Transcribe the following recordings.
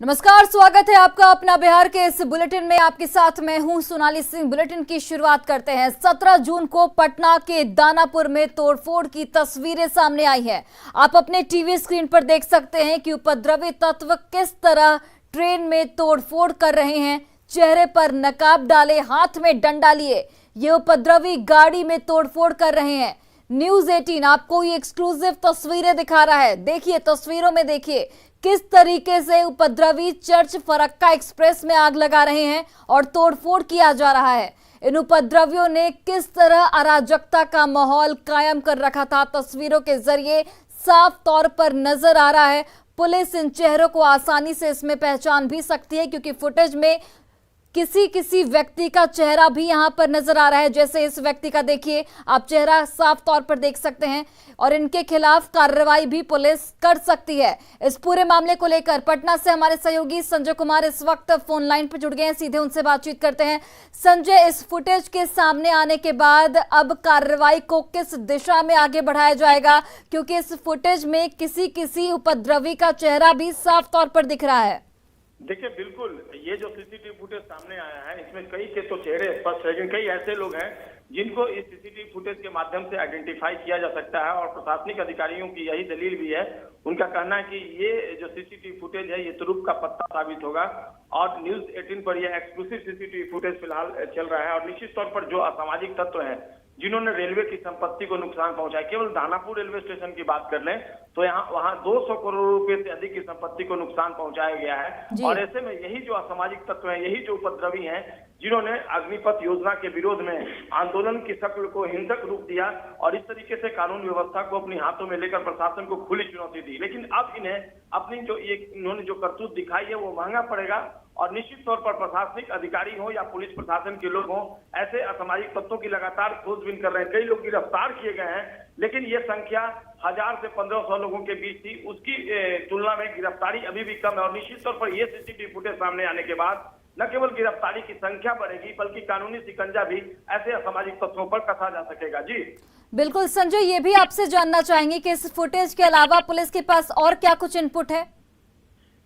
नमस्कार, स्वागत है आपका अपना बिहार के इस बुलेटिन में। आपके साथ मैं हूं सोनाली सिंह। बुलेटिन की शुरुआत करते हैं। 17 जून को पटना के दानापुर में तोड़फोड़ की तस्वीरें सामने आई है। आप अपने टीवी स्क्रीन पर देख सकते हैं कि उपद्रवी तत्व किस तरह ट्रेन में तोड़फोड़ कर रहे हैं। चेहरे पर नकाब डाले, हाथ में डंडा लिए ये उपद्रवी गाड़ी में तोड़फोड़ कर रहे हैं। न्यूज 18 आपको ये एक्सक्लूसिव तस्वीरें दिखा रहा है। देखिए, तस्वीरों में देखिए किस तरीके से उपद्रवी चर्च फरक्का एक्सप्रेस में आग लगा रहे हैं और तोड़फोड़ किया जा रहा है। इन उपद्रवियों ने किस तरह अराजकता का माहौल कायम कर रखा था, तस्वीरों के जरिए साफ तौर पर नजर आ रहा है। पुलिस इन चेहरों को आसानी से इसमें पहचान भी सकती है, क्योंकि फुटेज में किसी व्यक्ति का चेहरा भी यहां पर नजर आ रहा है। जैसे इस व्यक्ति का देखिए, आप चेहरा साफ तौर पर देख सकते हैं और इनके खिलाफ कार्रवाई भी पुलिस कर सकती है। इस पूरे मामले को लेकर पटना से हमारे सहयोगी संजय कुमार इस वक्त फोन लाइन पर जुड़ गए हैं। सीधे उनसे बातचीत करते हैं। संजय, इस फुटेज के सामने आने के बाद अब कार्रवाई को किस दिशा में आगे बढ़ाया जाएगा, क्योंकि इस फुटेज में किसी उपद्रवी का चेहरा भी साफ तौर पर दिख रहा है। देखिए, बिल्कुल ये जो सीसीटीवी फुटेज सामने आया है, इसमें कई के तो चेहरे स्पष्ट है, लेकिन कई ऐसे लोग हैं जिनको इस सीसीटीवी फुटेज के माध्यम से आइडेंटिफाई किया जा सकता है और प्रशासनिक अधिकारियों की यही दलील भी है। उनका कहना है कि ये जो सीसीटीवी फुटेज है ये तुरुप का पत्ता साबित होगा और न्यूज 18 पर यह एक्सक्लूसिव सीसीटीवी फुटेज फिलहाल चल रहा है। और निश्चित तौर पर जो असामाजिक तत्व हैं जिन्होंने रेलवे की संपत्ति को नुकसान पहुंचाया, केवल दानापुर रेलवे स्टेशन की बात कर लें तो यहाँ वहां 200 करोड़ रुपए से अधिक की संपत्ति को नुकसान पहुंचाया गया है। और ऐसे में यही जो असामाजिक तत्व हैं, यही जो उपद्रवी हैं, जिन्होंने अग्निपथ योजना के विरोध में आंदोलन की शक्ल को हिंसक रूप दिया और इस तरीके से कानून व्यवस्था को अपने हाथों में लेकर प्रशासन को खुली चुनौती दी। लेकिन अब इन्हें अपनी जो इन्होंने जो करतूत दिखाई है वो महंगा पड़ेगा और निश्चित तौर पर प्रशासनिक अधिकारी हो या पुलिस प्रशासन के लोग हों, ऐसे असामाजिक तत्वों की लगातार खोजबीन कर रहे हैं। कई लोग गिरफ्तार किए गए हैं, लेकिन ये संख्या 1000 से 1500 लोगों के बीच थी। उसकी तुलना में गिरफ्तारी अभी भी कम है और निश्चित तौर पर ये सीसीटीवी फुटेज सामने आने के बाद न केवल गिरफ्तारी की संख्या बढ़ेगी, बल्कि कानूनी शिकंजा भी ऐसे असामाजिक तत्वों पर कसा जा सकेगा। जी बिल्कुल संजय, ये भी आपसे जानना चाहेंगे कि इस फुटेज के अलावा पुलिस के पास और क्या कुछ इनपुट है।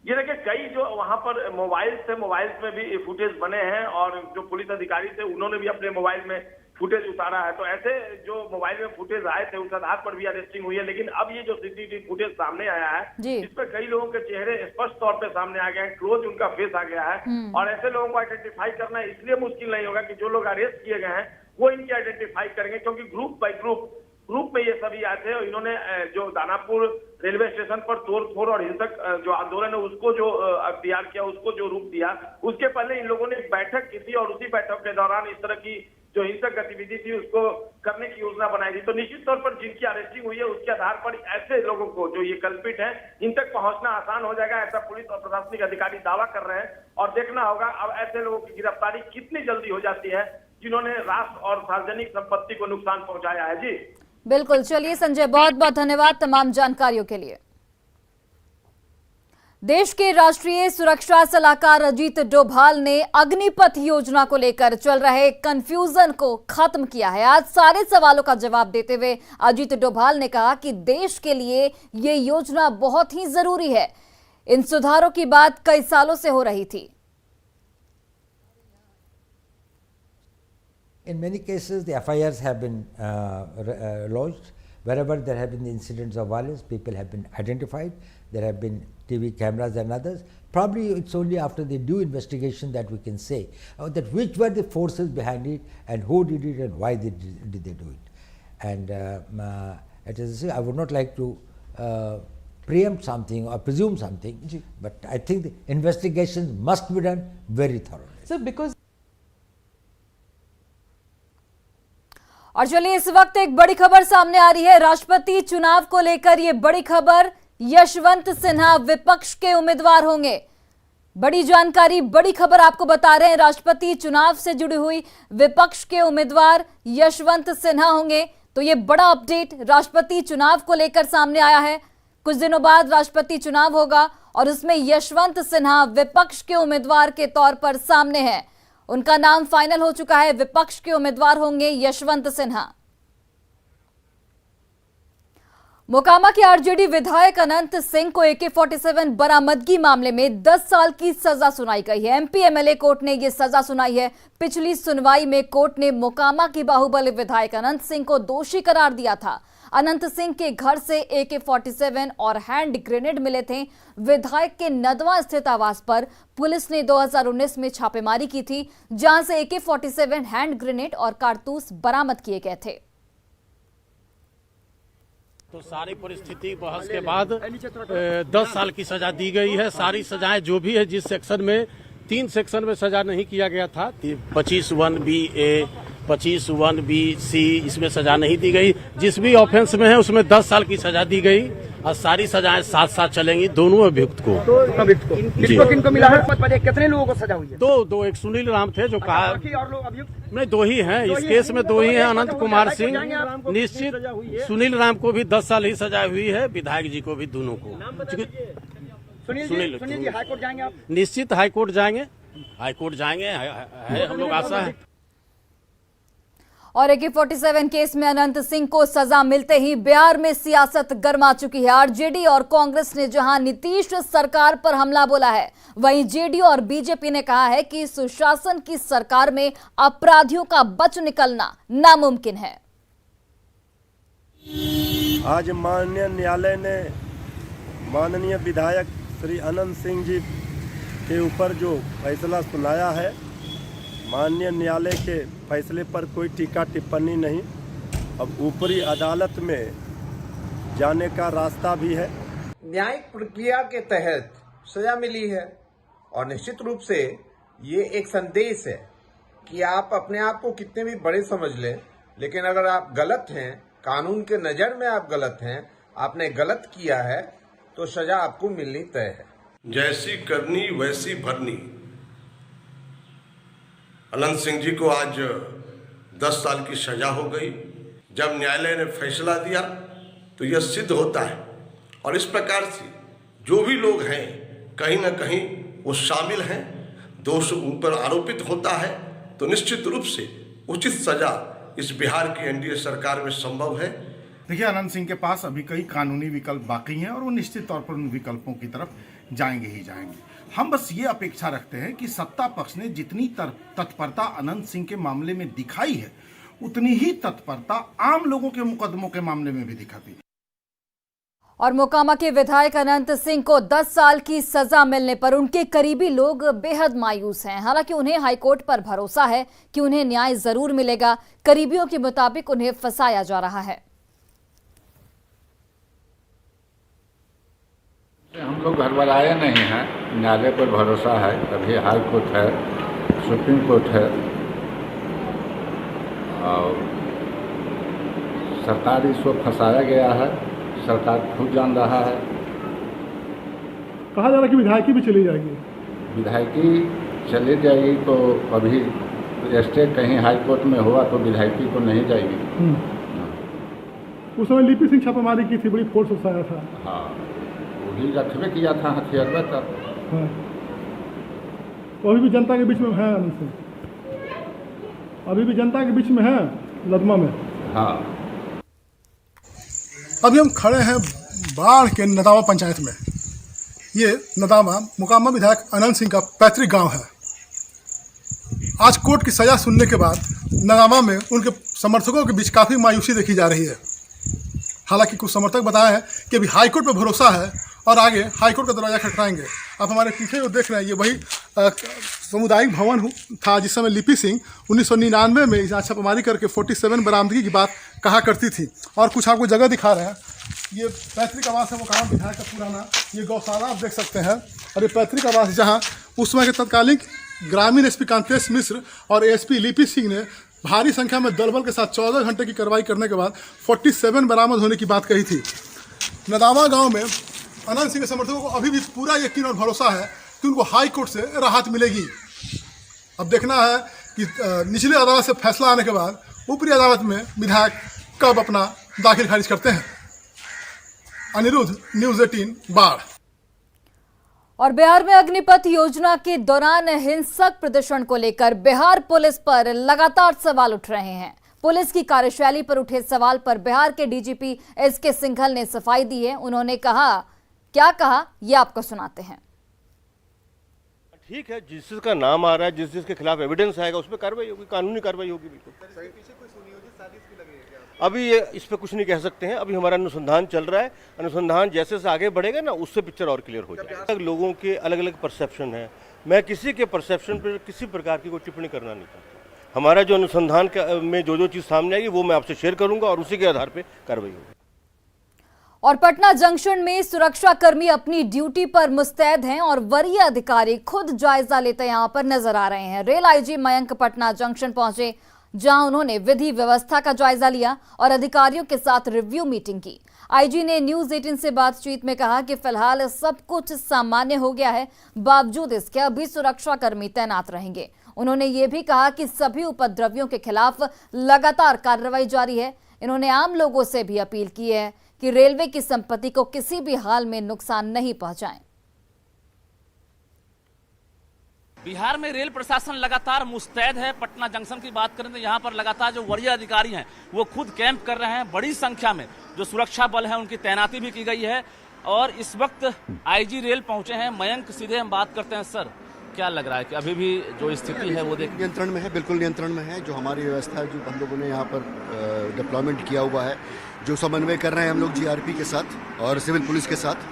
ये देखिए, कई जो वहां पर मोबाइल्स में भी फुटेज बने हैं और जो पुलिस अधिकारी थे उन्होंने भी अपने मोबाइल में फुटेज उतारा है। तो ऐसे जो मोबाइल में फुटेज आए थे उस आधार पर भी अरेस्टिंग हुई है। लेकिन अब ये जो सीसीटीवी फुटेज सामने आया है, इसमें कई लोगों के चेहरे स्पष्ट तौर पे सामने आ गए हैं, क्लोज उनका फेस आ गया है और ऐसे लोगों को आइडेंटिफाई करना इसलिए मुश्किल नहीं होगा कि जो लोग अरेस्ट किए गए हैं वो इनकी आइडेंटिफाई करेंगे, क्योंकि ग्रुप बाई ग्रुप में ये सभी आए थे। इन्होंने जो दानापुर रेलवे स्टेशन पर तोड़फोड़ और हिंसक जो आंदोलन है उसको जो अख्तियार किया, उसको जो रूप दिया, उसके पहले इन लोगों ने एक बैठक की थी और उसी बैठक के दौरान इस तरह की जो हिंसक गतिविधि थी उसको करने की योजना बनाई थी। तो निश्चित तौर पर जिनकी अरेस्टिंग हुई है उसके आधार पर ऐसे लोगों को जो ये कल्पित है इन तक पहुंचना आसान हो जाएगा, ऐसा पुलिस और प्रशासनिक अधिकारी दावा कर रहे हैं। और देखना होगा अब ऐसे लोगों की गिरफ्तारी कितनी जल्दी हो जाती है जिन्होंने राष्ट्र और सार्वजनिक संपत्ति को नुकसान पहुंचाया है। जी बिल्कुल, चलिए संजय, बहुत बहुत धन्यवाद तमाम जानकारियों के लिए। देश के राष्ट्रीय सुरक्षा सलाहकार अजीत डोभाल ने अग्निपथ योजना को लेकर चल रहे कंफ्यूजन को खत्म किया है। आज सारे सवालों का जवाब देते हुए अजीत डोभाल ने कहा कि देश के लिए ये योजना बहुत ही जरूरी है। इन सुधारों की बात कई सालों से हो रही थी। In many cases, the FIRs have been lodged. Wherever there have been incidents of violence, people have been identified. There have been TV cameras and others. Probably it's only after the due investigation that we can say that which were the forces behind it and who did it and why did they do it. And I would not like to preempt something or presume something, but I think the investigations must be done very thoroughly. So because और चलिए, इस वक्त एक बड़ी खबर सामने आ रही है। राष्ट्रपति चुनाव को लेकर ये बड़ी खबर, यशवंत सिन्हा विपक्ष के उम्मीदवार होंगे। बड़ी जानकारी, बड़ी खबर आपको बता रहे हैं। राष्ट्रपति चुनाव से जुड़ी हुई विपक्ष के उम्मीदवार यशवंत सिन्हा होंगे। तो ये बड़ा अपडेट राष्ट्रपति चुनाव को लेकर सामने आया है। कुछ दिनों बाद राष्ट्रपति चुनाव होगा और उसमें यशवंत सिन्हा विपक्ष के उम्मीदवार के तौर पर सामने है। उनका नाम फाइनल हो चुका है। विपक्ष के उम्मीदवार होंगे यशवंत सिन्हा। मोकामा के आरजेडी विधायक अनंत सिंह को AK-47 बरामदगी मामले में 10 साल की सजा सुनाई गई है। MP MLA कोर्ट ने यह सजा सुनाई है। पिछली सुनवाई में कोर्ट ने मोकामा के बाहुबली विधायक अनंत सिंह को दोषी करार दिया था। अनंत सिंह के घर से AK-47 और हैंड ग्रेनेड मिले थे। विधायक के नदवा स्थित आवास पर पुलिस ने 2019 में छापेमारी की थी, जहां से AK-47 हैंड ग्रेनेड और कारतूस बरामद किए गए थे। तो सारी परिस्थिति बहस के बाद 10 साल की सजा दी गई है। सारी सजाएं जो भी है, जिस सेक्शन में 3 सेक्शन में सजा नहीं किया गया था, 25(1)(b)(a), 25(1)(b)(c), इसमें सजा नहीं दी गई। जिस भी ऑफेंस में है उसमें 10 साल की सजा दी गई और सारी सजाएं साथ साथ चलेंगी दोनों अभियुक्त को। किनको मिला है? कितने लोगों को सजा हुई है? दो एक सुनील राम थे जो कहा, और लोग अभियुक्त नहीं 2 ही हैं इस केस में, 2 ही हैं। अनंत कुमार सिंह निश्चित, सुनील राम को भी 10 साल ही सजा हुई है, विधायक जी को भी, दोनों को। सुनील जी हाईकोर्ट जाएंगे आप? निश्चित हाईकोर्ट जाएंगे, है हम लोग आशा है। और AK-47 केस में अनंत सिंह को सजा मिलते ही बिहार में सियासत गर्मा चुकी है। आरजेडी और कांग्रेस ने जहां नीतीश सरकार पर हमला बोला है, वहीं जेडीयू और बीजेपी ने कहा है कि सुशासन की सरकार में अपराधियों का बच निकलना नामुमकिन है। आज माननीय न्यायालय ने माननीय विधायक श्री अनंत सिंह जी के ऊपर जो फैसला सुनाया है, माननीय न्यायालय के फैसले पर कोई टीका टिप्पणी नहीं। अब ऊपरी अदालत में जाने का रास्ता भी है। न्यायिक प्रक्रिया के तहत सजा मिली है और निश्चित रूप से ये एक संदेश है कि आप अपने आप को कितने भी बड़े समझ लें, लेकिन अगर आप गलत हैं, कानून के नज़र में आप गलत हैं, आपने गलत किया है, तो सजा आपको मिलनी तय है। जैसी करनी वैसी भरनी। अनंत सिंह जी को आज 10 साल की सजा हो गई। जब न्यायालय ने फैसला दिया तो यह सिद्ध होता है, और इस प्रकार से जो भी लोग हैं कहीं ना कहीं वो शामिल हैं, दोष उन पर आरोपित होता है, तो निश्चित रूप से उचित सजा इस बिहार की एनडीए सरकार में संभव है। देखिए, अनंत सिंह के पास अभी कई कानूनी विकल्प बाकी हैं और वो निश्चित तौर पर उन विकल्पों की तरफ जाएंगे ही जाएंगे। हम बस ये अपेक्षा रखते हैं कि सत्ता पक्ष ने जितनी तत्परता अनंत सिंह के मामले में दिखाई है, उतनी ही तत्परता आम लोगों के मुकदमों के मामले में भी दिखाती है। और मोकामा के विधायक अनंत सिंह को 10 साल की सजा मिलने पर उनके करीबी लोग बेहद मायूस हैं। हालांकि उन्हें हाईकोर्ट पर भरोसा है कि उन्हें न्याय जरूर मिलेगा। करीबियों के मुताबिक उन्हें फंसाया जा रहा है। हम लोग घरवालाए नहीं हैं, न्यायालय पर भरोसा है। अभी हाई कोर्ट है, सुप्रीम कोर्ट है, और सरकार इसको फंसाया गया है। सरकार खुद जान रहा है। कहा जा रहा है कि विधायकी भी चली जाएगी। विधायकी चली जाएगी तो अभी स्टे कहीं हाई कोर्ट में हुआ तो विधायकी को नहीं जाएगी। उस समय लिपि सिंह छापेमारी की थी, बड़ी फोर्स उठाया था। हाँ, वही रखबे किया था हथियार तक। हाँ, तो अभी भी जनता के बीच में है अनंत सिंह, अभी भी जनता के बीच में है लदमा में। हाँ, अभी हम खड़े हैं बाढ़ के नदावा पंचायत में। ये नदावा मोकामा विधायक अनंत सिंह का पैतृक गांव है। आज कोर्ट की सजा सुनने के बाद नदावा में उनके समर्थकों के बीच काफ़ी मायूसी देखी जा रही है। हालांकि कुछ समर्थक बताए हैं कि अभी हाईकोर्ट पर भरोसा है और आगे हाईकोर्ट का दरवाजा खटखटाएंगे। आप हमारे पीछे जो देख रहे हैं, ये वही सामुदायिक भवन था जिस समय लिपि सिंह 1999 में यहाँ छापेमारी करके 47 बरामदगी की बात कहा करती थी। और कुछ आपको जगह दिखा रहे हैं, ये पैतृक आवास है मोकामा विधायक का पुराना। ये गौशाला आप देख सकते हैं, और ये पैतृक आवास जहाँ उस समय के तत्कालीन ग्रामीण एसपी कांतेश मिश्र और एसपी लिपि सिंह ने भारी संख्या में दलबल के साथ 14 घंटे की कार्रवाई करने के बाद 47 बरामद होने की बात कही थी। नदावा गाँव में अनंत सिंह के समर्थकों को अभी भी पूरा यकीन और भरोसा है कि उनको हाई कोर्ट से राहत मिलेगी। अब देखना है कि निचली अदालत से फैसला आने के बाद ऊपरी अदालत में विधायक कब अपना दाखिल खारिज करते हैं। अनिरुद्ध, न्यूज़ 18 बाढ़। और बिहार में अग्निपथ योजना के दौरान हिंसक प्रदर्शन को लेकर बिहार पुलिस पर लगातार सवाल उठ रहे हैं। पुलिस की कार्यशैली पर उठे सवाल पर बिहार के डीजीपी एसके सिंघल ने सफाई दी है। उन्होंने क्या कहा ये आपको सुनाते हैं। ठीक है, जिस जिसका नाम आ रहा है, जिस जिसके खिलाफ एविडेंस आएगा उस पर कार्रवाई होगी, कानूनी कार्रवाई होगी। बिल्कुल अभी ये इस पे कुछ नहीं कह सकते हैं। अभी हमारा अनुसंधान चल रहा है। अनुसंधान जैसे जैसे आगे बढ़ेगा ना, उससे पिक्चर और क्लियर हो जाएगा। लोगों के अलग अलग परसेप्शन है। मैं किसी के परसेप्शन पर किसी प्रकार की कोई टिप्पणी करना नहीं चाहता। हमारा जो अनुसंधान में जो चीज़ सामने आएगी वो मैं आपसे शेयर करूंगा और उसी के आधार पर कार्रवाई होगी। और पटना जंक्शन में सुरक्षा कर्मी अपनी ड्यूटी पर मुस्तैद हैं और वरीय अधिकारी खुद जायजा लेते यहां पर नजर आ रहे हैं। Rail IG Mayank Patna junction पहुंचे, जहां उन्होंने विधि व्यवस्था का जायजा लिया और अधिकारियों के साथ रिव्यू मीटिंग की। आईजी ने न्यूज 18 से बातचीत में कहा कि फिलहाल सब कुछ सामान्य हो गया है, बावजूद इसके अभी सुरक्षा कर्मी तैनात रहेंगे। उन्होंने ये भी कहा कि सभी उपद्रवियों के खिलाफ लगातार कार्रवाई जारी है। इन्होंने आम लोगों से भी अपील की है कि रेलवे की संपत्ति को किसी भी हाल में नुकसान नहीं पहुंचाएं। बिहार में रेल प्रशासन लगातार मुस्तैद है। पटना जंक्शन की बात करें तो यहाँ पर लगातार जो वरीय अधिकारी हैं वो खुद कैंप कर रहे हैं। बड़ी संख्या में जो सुरक्षा बल है उनकी तैनाती भी की गई है और इस वक्त आईजी रेल पहुंचे हैं। मयंक, सीधे हम बात करते हैं। सर, क्या लग रहा है कि अभी भी जो स्थिति है वो नियंत्रण में है? बिल्कुल नियंत्रण में है। जो हमारी व्यवस्था है, जो हम लोगों ने यहाँ पर डिप्लॉयमेंट किया हुआ है, जो समन्वय कर रहे हैं हम लोग जीआरपी के साथ और सिविल पुलिस के साथ,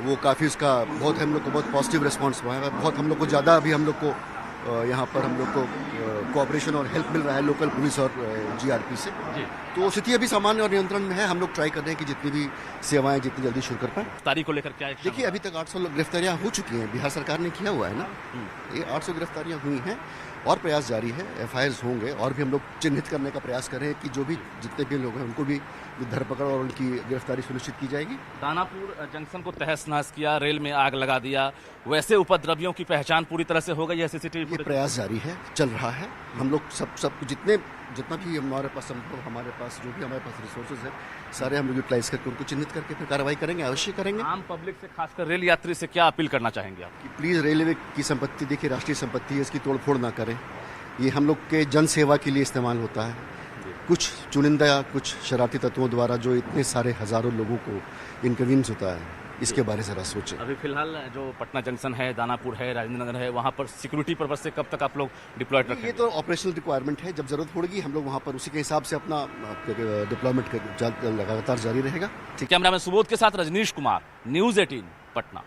वो काफ़ी उसका बहुत हम लोग को बहुत पॉजिटिव रिस्पांस हुआ है। बहुत हम लोग को ज़्यादा अभी हम लोग को यहाँ पर हम लोग को कोऑपरेशन और हेल्प मिल रहा है लोकल पुलिस और जीआरपी से। तो स्थिति अभी सामान्य और नियंत्रण में है। हम लोग ट्राई कर रहे हैं कि जितनी भी सेवाएं जितनी जल्दी शुरू कर पाएं। तारीख को लेकर क्या है? देखिए, अभी तक 800 गिरफ्तारियां हो चुकी हैं। बिहार सरकार ने किया हुआ है ना, ये 800 गिरफ्तारियां हुई हैं और प्रयास जारी है। एफआईआर होंगे और भी हम लोग चिन्हित करने का प्रयास कर रहे हैं कि जो भी जितने भी लोग हैं उनको भी धरपकड़ और उनकी गिरफ्तारी सुनिश्चित की जाएगी। दानापुर जंक्शन को तहस नहस किया, रेल में आग लगा दिया, वैसे उपद्रवियों की पहचान पूरी तरह से हो गई है? सीसीटीवी प्रयास जारी है, चल रहा है। हम लोग सब जितना भी हमारे पास संभव, हमारे पास जो भी हमारे पास रिसोर्सेज है, सारे हम लोग यूटिलाइज करके उनको चिन्हित करके फिर कार्रवाई करेंगे, अवश्य करेंगे। आम पब्लिक से, खासकर रेल यात्री से क्या अपील करना चाहेंगे आप? कि प्लीज़ रेलवे की संपत्ति, देखिए राष्ट्रीय संपत्ति है, इसकी तोड़फोड़ ना करें। ये हम लोग के जन सेवा के लिए इस्तेमाल होता है। कुछ चुनिंदा, कुछ शरारती तत्वों द्वारा जो इतने सारे हजारों लोगों को इनकन्वीनियंस होता है, इसके बारे में जरा सोचें। अभी फिलहाल जो पटना जंक्शन है, दानापुर है, राजेंद्र नगर है, वहाँ पर सिक्योरिटी पर्पज से कब तक आप लोग डिप्लॉयड रखेंगे? ये तो ऑपरेशनल रिक्वायरमेंट है। जब जरूरत पड़ेगी हम लोग वहाँ पर उसी के हिसाब से अपना डिप्लॉयमेंट लगातार जारी रहेगा। कैमरामैन सुबोध के साथ रजनीश कुमार, न्यूज 18 पटना।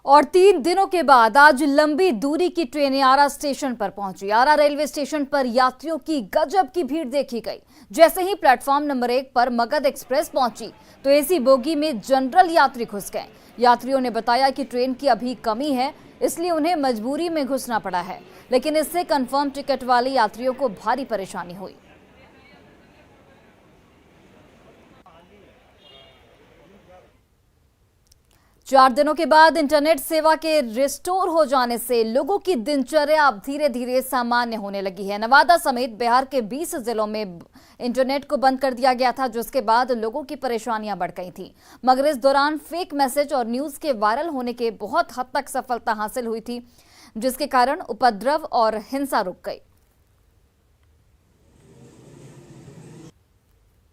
और 3 दिनों के बाद आज लंबी दूरी की ट्रेनें आरा स्टेशन पर पहुंची। आरा रेलवे स्टेशन पर यात्रियों की गजब की भीड़ देखी गई। जैसे ही प्लेटफॉर्म नंबर 1 पर मगध एक्सप्रेस पहुंची तो एसी बोगी में जनरल यात्री घुस गए। यात्रियों ने बताया कि ट्रेन की अभी कमी है, इसलिए उन्हें मजबूरी में घुसना पड़ा है, लेकिन इससे कंफर्म टिकट वाले यात्रियों को भारी परेशानी हुई। चार दिनों के बाद इंटरनेट सेवा के रिस्टोर हो जाने से लोगों की दिनचर्या अब धीरे धीरे सामान्य होने लगी है। नवादा समेत बिहार के 20 जिलों में इंटरनेट को बंद कर दिया गया था, जिसके बाद लोगों की परेशानियां बढ़ गई थी। मगर इस दौरान फेक मैसेज और न्यूज के वायरल होने के बहुत हद तक सफलता हासिल हुई थी, जिसके कारण उपद्रव और हिंसा रुक गई।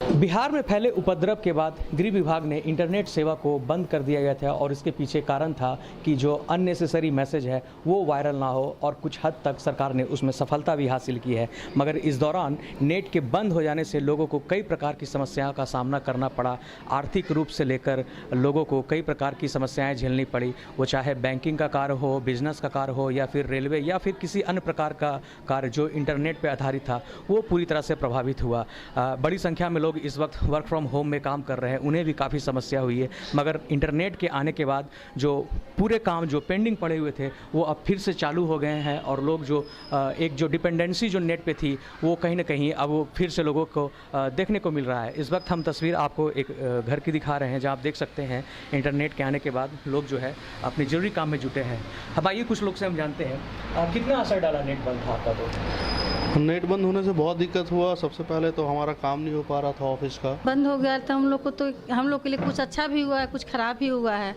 बिहार में फैले उपद्रव के बाद गृह विभाग ने इंटरनेट सेवा को बंद कर दिया गया था और इसके पीछे कारण था कि जो अननेसेसरी मैसेज है वो वायरल ना हो, और कुछ हद तक सरकार ने उसमें सफलता भी हासिल की है। मगर इस दौरान नेट के बंद हो जाने से लोगों को कई प्रकार की समस्याओं का सामना करना पड़ा। आर्थिक रूप से लेकर लोगों को कई प्रकार की समस्याएं झेलनी पड़ी, वो चाहे बैंकिंग का कार्य हो, बिजनेस का कार्य हो, या फिर रेलवे या फिर किसी अन्य प्रकार का कार्य जो इंटरनेट पर आधारित था, वो पूरी तरह से प्रभावित हुआ। बड़ी संख्या में लोग इस वक्त वर्क फ्रॉम होम में काम कर रहे हैं, उन्हें भी काफ़ी समस्या हुई है। मगर इंटरनेट के आने के बाद जो पूरे काम जो पेंडिंग पड़े हुए थे वो अब फिर से चालू हो गए हैं, और लोग जो एक जो डिपेंडेंसी जो नेट पे थी वो कहीं ना कहीं अब वो फिर से लोगों को देखने को मिल रहा है। इस वक्त हम तस्वीर आपको एक घर की दिखा रहे हैं, जहाँ आप देख सकते हैं इंटरनेट के आने के बाद लोग जो है अपने जरूरी काम में जुटे हैं। अब आइए कुछ लोग से हम जानते हैं कितना असर डाला नेट बंद था आपका? तो नेट बंद होने से बहुत दिक्कत हुआ। सबसे पहले तो हमारा काम नहीं हो पा रहा था ऑफिस का, बंद हो गया था हम लोग को। तो हम लोग के लिए कुछ अच्छा भी हुआ है, कुछ खराब भी हुआ है।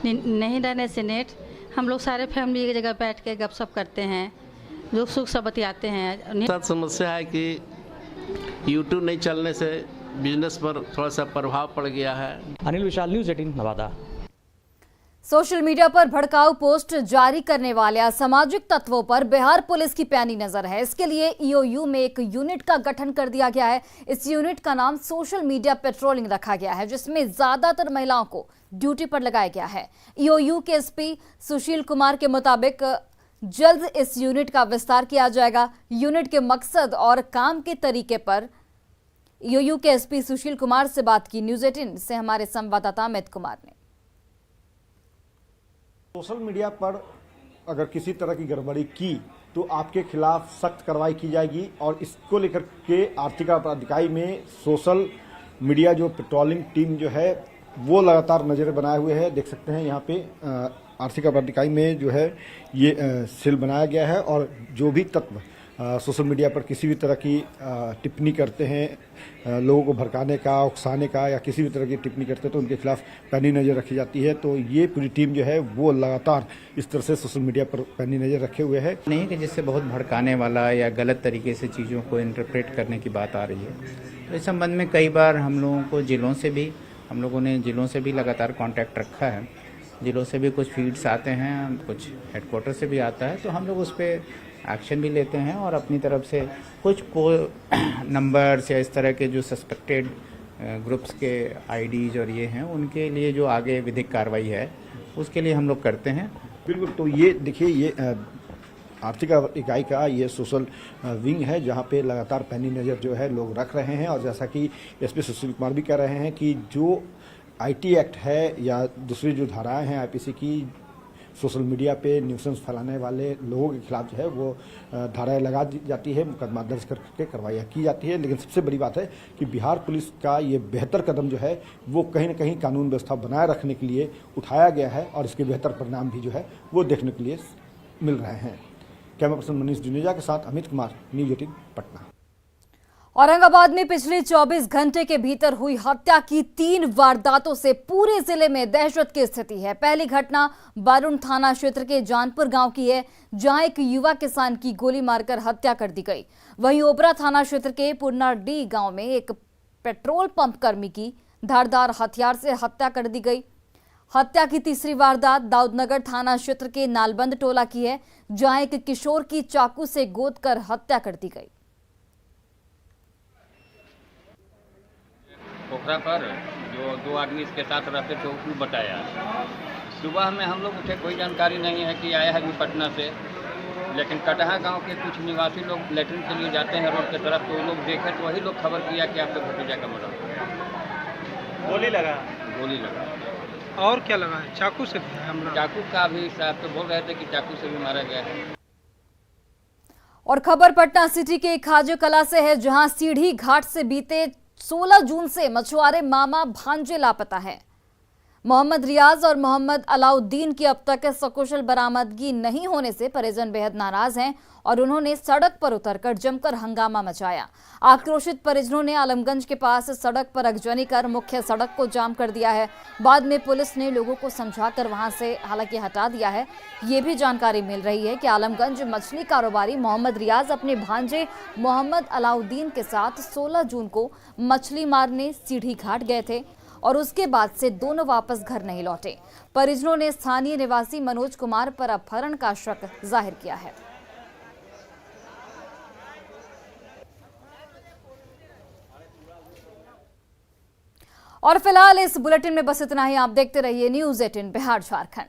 नहीं रहने से नेट, हम लोग सारे फैमिली एक जगह बैठ के गपशप करते हैं, दुख सुख सब बतियाते हैं। साथ समस्या है कि यूट्यूब नहीं चलने से बिजनेस पर थोड़ा सा प्रभाव पड़ गया है। अनिल विशाल, न्यूज़ 18 नवादा। सोशल मीडिया पर भड़काऊ पोस्ट जारी करने वाले असामाजिक तत्वों पर बिहार पुलिस की पैनी नजर है। इसके लिए ईओयू में एक यूनिट का गठन कर दिया गया है। इस यूनिट का नाम सोशल मीडिया पेट्रोलिंग रखा गया है, जिसमें ज्यादातर महिलाओं को ड्यूटी पर लगाया गया है। ईओयू के एसपी सुशील कुमार के मुताबिक जल्द इस यूनिट का विस्तार किया जाएगा। यूनिट के मकसद और काम के तरीके पर ईओयू के एसपी सुशील कुमार से बात की न्यूज़ 18 से हमारे संवाददाता अमित कुमार ने। सोशल मीडिया पर अगर किसी तरह की गड़बड़ी की तो आपके खिलाफ सख्त कार्रवाई की जाएगी और इसको लेकर के आर्थिक अपराध इकाई में सोशल मीडिया जो पेट्रोलिंग टीम जो है वो लगातार नजर बनाए हुए है। देख सकते हैं यहाँ पे आर्थिक अपराध इकाई में जो है ये सेल बनाया गया है और जो भी तत्व सोशल मीडिया पर किसी भी तरह की टिप्पणी करते हैं, लोगों को भड़काने का, उकसाने का या किसी भी तरह की टिप्पणी करते हैं तो उनके खिलाफ पैनी नज़र रखी जाती है। तो ये पूरी टीम जो है वो लगातार इस तरह से सोशल मीडिया पर पैनी नज़र रखे हुए है। नहीं कि जिससे बहुत भड़काने वाला या गलत तरीके से चीज़ों को इंटरप्रेट करने की बात आ रही है। तो इस संबंध में कई बार हम लोगों को हम लोगों ने जिलों से भी लगातार कॉन्टैक्ट रखा है। जिलों से भी कुछ फीड्स आते हैं, कुछ हेडक्वार्टर से भी आता है, तो हम लोग उस पर एक्शन भी लेते हैं और अपनी तरफ से कुछ नंबर्स या इस तरह के जो सस्पेक्टेड ग्रुप्स के आईडीज और ये हैं उनके लिए जो आगे विधिक कार्रवाई है उसके लिए हम लोग करते हैं। बिल्कुल। तो ये देखिए ये आर्थिक इकाई का ये सोशल विंग है जहाँ पे लगातार पैनी नज़र जो है लोग रख रहे हैं और जैसा कि एसपी सुशील कुमार भी कह रहे हैं कि जो आईटी एक्ट है या दूसरी जो धाराएं हैं आईपीसी की, सोशल मीडिया पे न्यूसेंस फैलाने वाले लोगों के खिलाफ जो है वो धाराएं लगा दी जाती है, मुकदमा दर्ज करके कार्रवाइयाँ की जाती है। लेकिन सबसे बड़ी बात है कि बिहार पुलिस का ये बेहतर कदम जो है वो कहीं न कहीं कानून व्यवस्था बनाए रखने के लिए उठाया गया है और इसके बेहतर परिणाम भी जो है वो देखने के लिए मिल रहे हैं। कैमरा पर्सन मनीष जुनेजा के साथ अमित कुमार, न्यूज़ 18 पटना। औरंगाबाद में पिछले 24 घंटे के भीतर हुई हत्या की 3 वारदातों से पूरे जिले में दहशत की स्थिति है। पहली घटना बारुण थाना क्षेत्र के जानपुर गांव की है, जहां एक युवा किसान की गोली मारकर हत्या कर दी गई। वहीं ओबरा थाना क्षेत्र के पुरनाडी गांव में एक पेट्रोल पंप कर्मी की धारदार हथियार से हत्या कर दी गई। हत्या की तीसरी वारदात दाऊदनगर थाना क्षेत्र के नालबंद टोला की है, जहां एक किशोर की चाकू से गोद कर हत्या कर दी गई। पोखरा पर जो 2 आदमी इसके साथ रहते थे उसने बताया। सुबह में हम लोग उठे, कोई जानकारी नहीं है कि आया है पटना से, लेकिन कटहा गांव के कुछ निवासी लोग लेटरिन के लिए जाते हैं रोड की तरफ, तो लोग देखे तो वही लोग खबर किया कि आपके भतीजा का मरा। गोली लगा? गोली लगा। और क्या लगा है? चाकू से? चाकू का भी साहब तो बोल रहे थे कि चाकू से भी मारा गया है। और खबर पटना सिटी के खाजो कला से है, जहां सीढ़ी घाट से बीते 16 जून से मछुआरे मामा भांजे लापता है। मोहम्मद रियाज और मोहम्मद अलाउद्दीन की अब तक सकुशल बरामदगी नहीं होने से परिजन बेहद नाराज हैं और उन्होंने सड़क पर उतरकर जमकर हंगामा मचाया। आक्रोशित परिजनों ने आलमगंज के पास सड़क पर अगजनी कर मुख्य सड़क को जाम कर दिया है। बाद में पुलिस ने लोगों को समझाकर वहां से हालांकि हटा दिया है। ये भी जानकारी मिल रही है कि आलमगंज मछली कारोबारी मोहम्मद रियाज अपने भांजे मोहम्मद अलाउद्दीन के साथ 16 जून को मछली मारने सीढ़ी घाट गए थे और उसके बाद से दोनों वापस घर नहीं लौटे। परिजनों ने स्थानीय निवासी मनोज कुमार पर अपहरण का शक जाहिर किया है। और फिलहाल इस बुलेटिन में बस इतना ही। आप देखते रहिए न्यूज़ 18 बिहार झारखंड।